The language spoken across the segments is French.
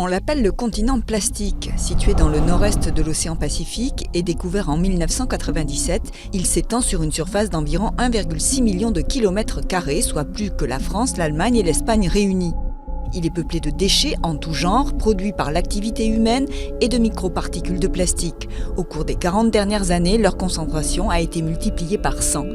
On l'appelle le continent plastique. Situé dans le nord-est de l'océan Pacifique et découvert en 1997, il s'étend sur une surface d'environ 1,6 million de kilomètres carrés, soit plus que la France, l'Allemagne et l'Espagne réunies. Il est peuplé de déchets en tout genre, produits par l'activité humaine et de microparticules de plastique. Au cours des 40 dernières années, leur concentration a été multipliée par 100.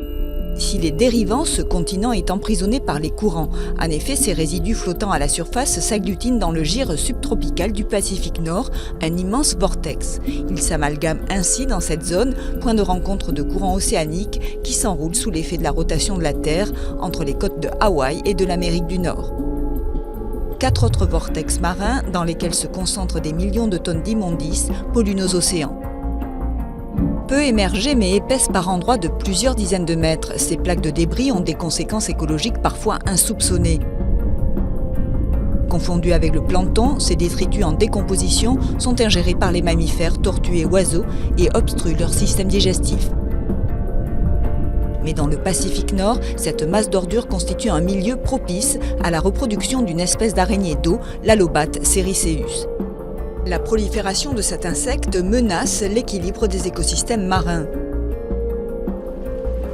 S'il est dérivant, ce continent est emprisonné par les courants. En effet, ces résidus flottant à la surface s'agglutinent dans le gir subtropical du Pacifique Nord, un immense vortex. Ils s'amalgament ainsi dans cette zone, point de rencontre de courants océaniques qui s'enroulent sous l'effet de la rotation de la Terre entre les côtes de Hawaï et de l'Amérique du Nord. 4 autres vortex marins, dans lesquels se concentrent des millions de tonnes d'immondices, polluent nos océans. Peu émergées mais épaisses par endroits de plusieurs dizaines de mètres, ces plaques de débris ont des conséquences écologiques parfois insoupçonnées. Confondus avec le plancton, ces détritus en décomposition sont ingérés par les mammifères, tortues et oiseaux et obstruent leur système digestif. Mais dans le Pacifique Nord, cette masse d'ordures constitue un milieu propice à la reproduction d'une espèce d'araignée d'eau, l'Allobate sericeus. La prolifération de cet insecte menace l'équilibre des écosystèmes marins.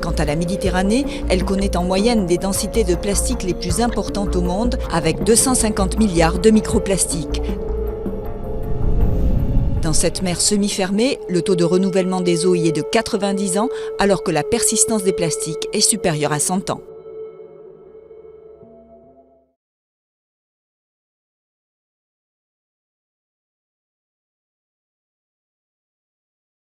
Quant à la Méditerranée, elle connaît en moyenne des densités de plastique les plus importantes au monde, avec 250 milliards de microplastiques. Dans cette mer semi-fermée, le taux de renouvellement des eaux y est de 90 ans, alors que la persistance des plastiques est supérieure à 100 ans.